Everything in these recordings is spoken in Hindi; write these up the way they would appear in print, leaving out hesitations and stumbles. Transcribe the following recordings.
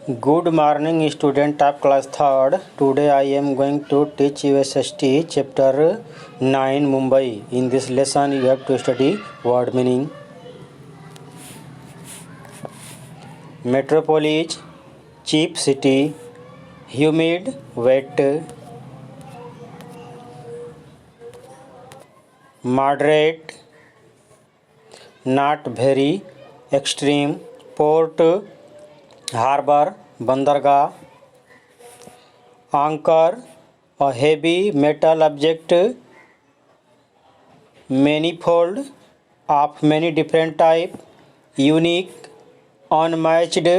Good morning, student of class 3rd. Today I am going to teach you SST chapter 9 Mumbai. In this lesson you have to study word meaning. Metropolis, cheap city, humid, wet, moderate, not very, extreme, port, harbor, बंदरगाह, anchor, a heavy metal object, manifold, of many different type, unique, unmatched,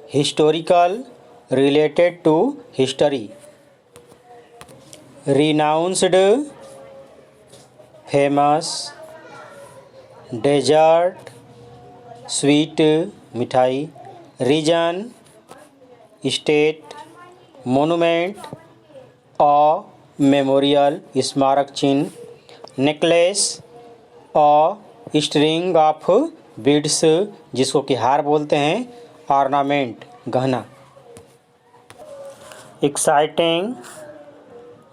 historical, related to history, renounced, famous, desert, sweet, मिठाई, region, state, monument, a memorial, स्मारक चिन्ह, necklace, a string of beads, जिसको कि हार बोलते हैं, ornament, गहना, exciting,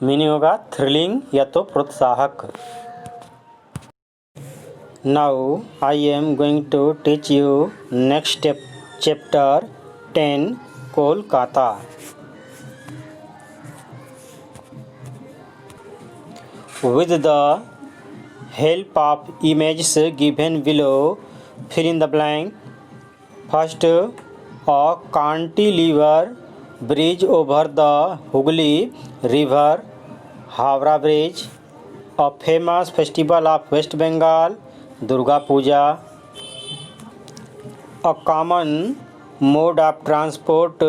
मीनिंग होगा थ्रिलिंग या तो प्रोत्साहक. Now I am going to teach you next chapter 10 Kolkata. With the help of images given below, fill in the blank. First, a cantilever bridge over the Hooghly River, Howrah Bridge. A famous festival of West Bengal, Durga Puja. A common mode of transport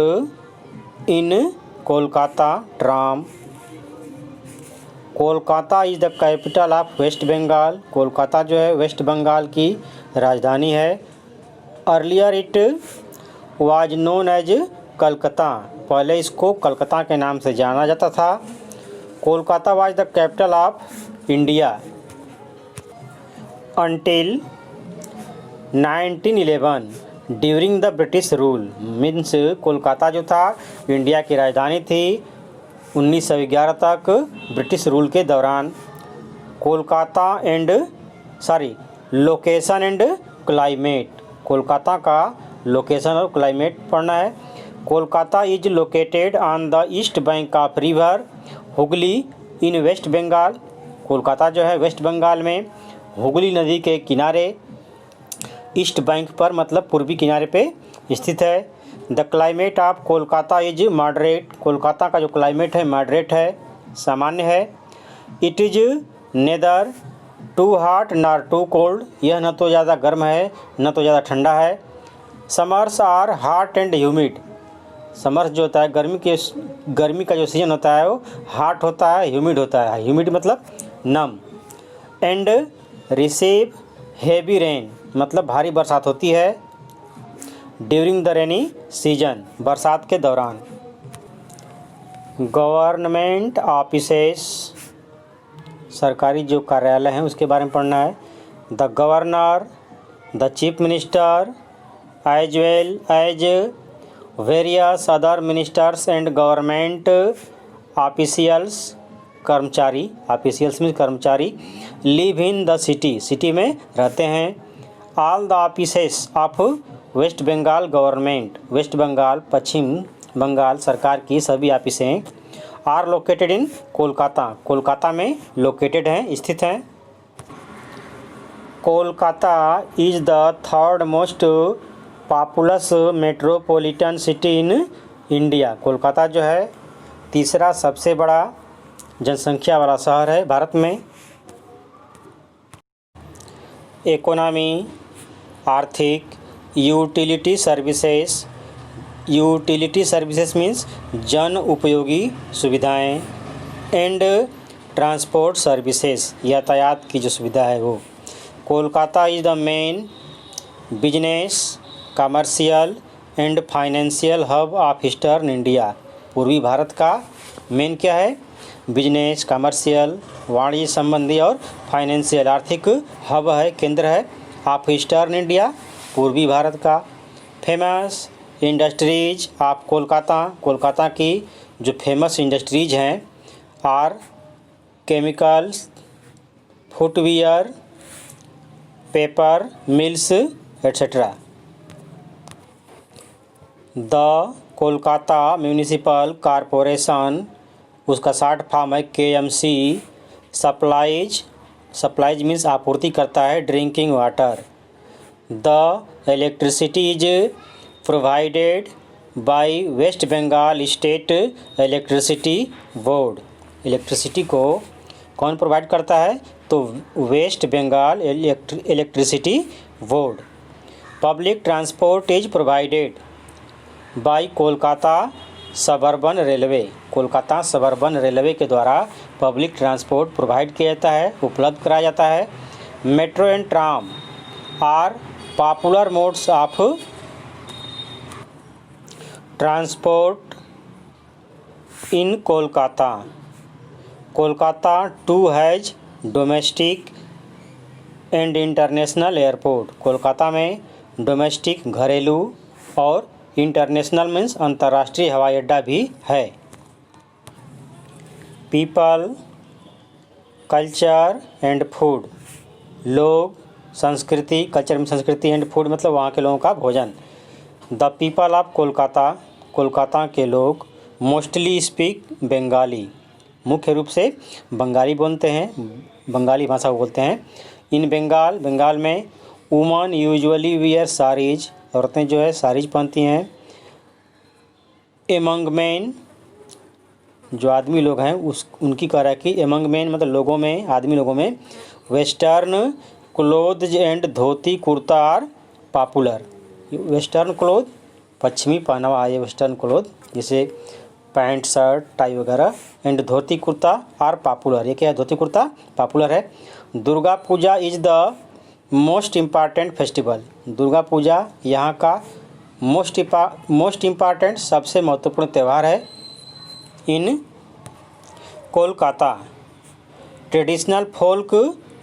in Kolkata, tram. Kolkata is the capital of waste Bengal. Kolkata जो है वेस्ट बंगाल की राजधानी है. Earlier it was known as Calcutta. पहले इसको कलकत्ता के नाम से जाना जाता था. Kolkata was the capital of India until 1911 during the British rule. Means Kolkata जो था इंडिया की राजधानी थी 1911 तक ब्रिटिश रूल के दौरान. Kolkata location and climate. Kolkata का लोकेशन और क्लाइमेट पढ़ना है. Kolkata is located on the east bank of river Hooghly in West Bengal. Kolkata जो है वेस्ट बंगाल में हुगली नदी के किनारे ईस्ट बैंक पर मतलब पूर्वी किनारे पे स्थित है. The climate of Kolkata is moderate. Kolkata का जो क्लाइमेट है मॉडरेट है, सामान्य है. It is neither too hot nor too cold. यह न तो ज़्यादा गर्म है न तो ज़्यादा ठंडा है. Summers are hot and humid. Summers जो होता है गर्मी का जो सीजन होता है वो हॉट होता है, ह्यूमिड होता है. ह्यूमिड मतलब नम. एंड रिसीव हेवी रेन मतलब भारी बरसात होती है. ड्यूरिंग द रेनी सीजन बरसात के दौरान. गवर्नमेंट ऑफिसेस सरकारी जो कार्यालय हैं उसके बारे में पढ़ना है. The governor, the chief minister, as well as various other ministers and government officials कर्मचारी. ऑफिशियल्स में कर्मचारी. Live in the city. City में रहते हैं. All the offices of waste Bengal government. West Bengal पश्चिम बंगाल सरकार की सभी ऑफिसें are located in Kolkata. Kolkata में लोकेटेड हैं, स्थित हैं. Kolkata is the third most populous metropolitan city in India. Kolkata जो है तीसरा सबसे बड़ा जनसंख्या वाला शहर है भारत में. इकोनॉमी आर्थिक. Utility services. Utility services means जन उपयोगी सुविधाएं. एंड ट्रांसपोर्ट सर्विसेज यातायात की जो सुविधा है वो. Kolkata is the main business commercial and financial hub of eastern India. पूर्वी भारत का मेन क्या है? बिजनेस, कमर्शियल, वाणिज्य संबंधी और फाइनेंशियल आर्थिक हब है, केंद्र है ऑफ ईस्टर्न इंडिया पूर्वी भारत का. Famous industries of Kolkata, Kolkata की जो फेमस इंडस्ट्रीज हैं are chemicals, footwear, paper mills etcetera. The Kolkata municipal corporation, उसका शॉर्ट फॉर्म है KMC, सप्लाइज मीन्स आपूर्ति करता है drinking water. The electricity is provided by West Bengal state electricity board. Electricity को कौन प्रोवाइड करता है? तो West Bengal electricity board. Public transport is provided by Kolkata suburban railway. Kolkata suburban railway के द्वारा पब्लिक ट्रांसपोर्ट प्रोवाइड किया जाता है, उपलब्ध कराया जाता है। Metro and tram are popular modes of transport in Kolkata. Kolkata too has domestic and international airport. Kolkata में डोमेस्टिक घरेलू और इंटरनेशनल मीन्स अंतर्राष्ट्रीय हवाई अड्डा भी है। पीपल, कल्चर एंड फूड, लोग, संस्कृति, कल्चर में संस्कृति एंड फूड मतलब वहाँ के लोगों का भोजन। The people of Kolkata, Kolkata के लोग मोस्टली स्पीक बंगाली, मुख्य रूप से बंगाली बोलते हैं, बंगाली भाषा बोलते हैं। इन बंगाल, बंगाल में वुमन यूजुअली वियर साड़ीज, औरतें जो है साड़ीज पहनती हैं। एमंग मैन, जो आदमी लोग हैं उनकी कह रहा है कि एमंग मैन मतलब लोगों में, आदमी लोगों में western clothes and dhoti kurta are popular. Western cloth पश्चिमी पहनावा है वेस्टर्न क्लोथ, जैसे पैंट शर्ट टाई वगैरह, and dhoti kurta are popular. ये क्या है? धोती कुर्ता पॉपुलर है। Durga Puja is the most important festival. Durga Puja यहाँ का मोस्ट इम्पॉर्टेंट सबसे महत्वपूर्ण त्यौहार है। In Kolkata traditional folk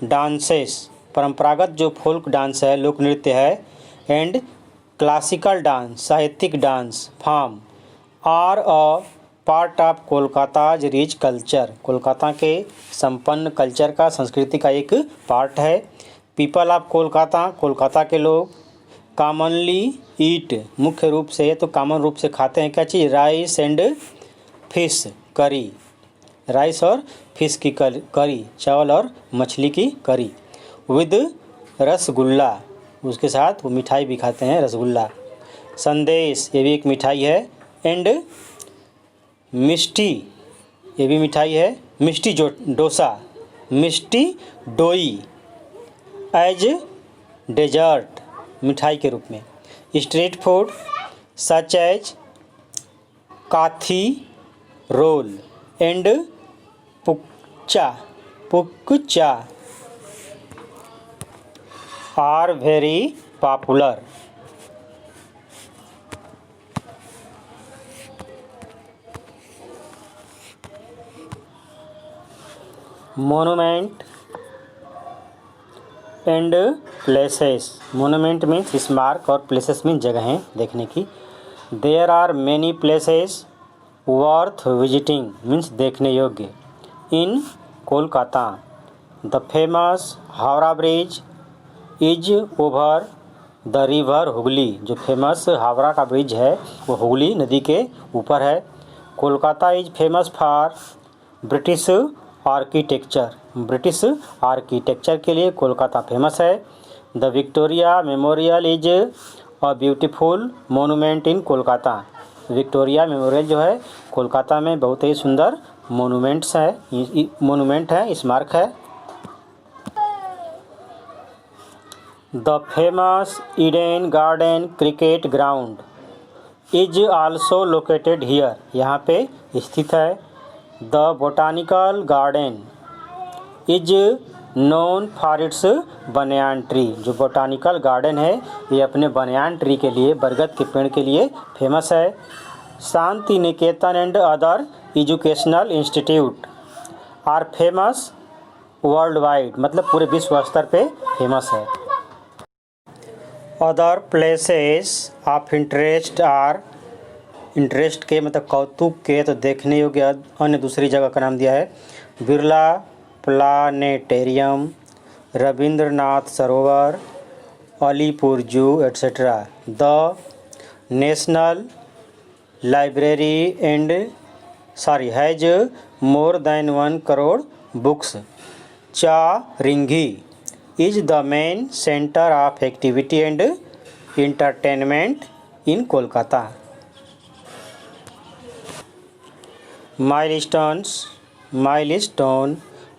dances, परंपरागत जो फोल्क डांस है, लोक नृत्य है, एंड क्लासिकल डांस, साहित्यिक dance form are a part of Kolkata's rich culture. Kolkata के संपन्न कल्चर का, संस्कृति का एक पार्ट है। पीपल ऑफ कोलकाता, कोलकाता के लोग कॉमनली ईट, मुख्य रूप से तो कॉमन रूप से खाते हैं क्या चीज़? Rice and fish curry, rice और फिश की करी, चावल और मछली की करी। विद रसगुल्ला, उसके साथ वो मिठाई भी खाते हैं, रसगुल्ला। संदेश, ये भी एक मिठाई है। एंड मिष्टी, ये भी मिठाई है। मिष्टी जो डोसा, मिष्टी डोई एज डेजर्ट, मिठाई के रूप में। Street food such as kathi roll and पुक्चा are very popular. Monument and places, monument means स्मारक और प्लेसेस मीन्स जगहें देखने की। There are many places worth visiting means देखने योग्य in Kolkata. The famous Howrah bridge is over the river Hooghly, जो फेमस हावड़ा का ब्रिज है वो हुगली नदी के ऊपर है। Kolkata is famous for British architecture, British architecture के लिए कोलकाता फेमस है। The Victoria memorial is a beautiful monument in Kolkata, Victoria memorial जो है कोलकाता में बहुत ही सुंदर मोनूमेंट है, स्मारक है। The famous Eden garden cricket ground is also located here, यहाँ पे स्थित है। The botanical garden is known for its banyan tree, जो बोटानिकल गार्डन है ये अपने बनियान ट्री के लिए, बरगद के पेड़ के लिए फेमस है। Shanti Niketan and other educational institute are famous world wide, मतलब पूरे विश्व स्तर पे फेमस है। Other places of interest are, interest के मतलब कौतुक के, तो देखने योग्य अन्य दूसरी जगह का नाम दिया है Birla planetarium, Rabindranath Sarovar, Alipore zoo etcetera. The national library has more than 1 crore books. Chowringhee is the main centre of activity and entertainment in Kolkata. Milestone,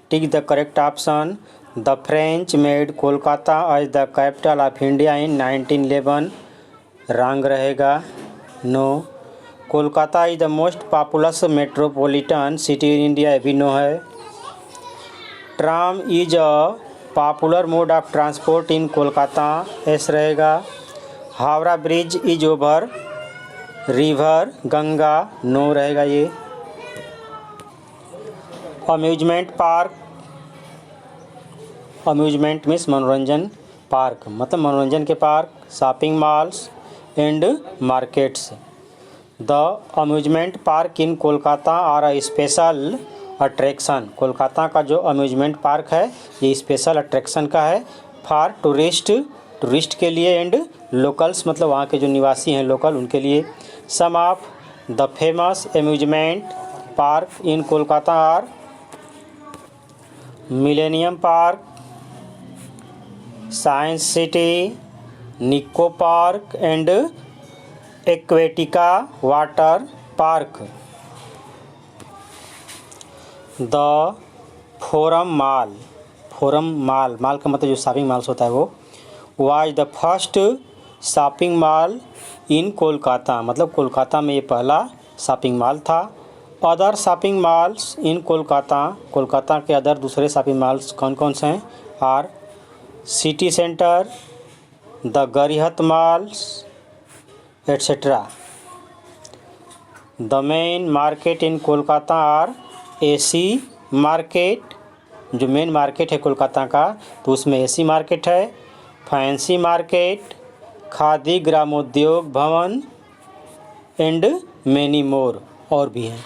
tick the correct option. The French made Kolkata as the capital of India in 1911, wrong रहेगा, no. Kolkata is the most populous metropolitan city in India, भी नो है। Tram is a popular mode of transport in Kolkata, yes रहेगा। Howrah bridge is over river Ganga, नो रहेगा ये। अम्यूजमेंट पार्क, अम्यूजमेंट मीन्स मनोरंजन, पार्क मतलब मनोरंजन के park, shopping malls and markets. The amusement park in Kolkata are a special attraction. Kolkata का जो अम्यूजमेंट पार्क है ये स्पेशल अट्रैक्शन का है फॉर टूरिस्ट के लिए एंड लोकल्स मतलब वहाँ के जो निवासी हैं लोकल उनके लिए। Some of the famous amusement park in Kolkata are Millennium Park, Science City, Nicco park and Aquatica water park. The Forum Mall का मतलब जो शॉपिंग मॉल्स होता है वो was the first shopping mall in Kolkata, मतलब कोलकाता में ये पहला शॉपिंग मॉल था। Other shopping malls in Kolkata के अदर दूसरे शॉपिंग मॉल्स कौन कौन से हैं are City Centre, the Gariahat malls etcetera. The main market in Kolkata R AC market, जो मेन मार्केट है कोलकाता का तो उसमें एसी मार्केट है, फैंसी मार्केट, खादी ग्रामोद्योग भवन एंड मैनी मोर, और भी हैं।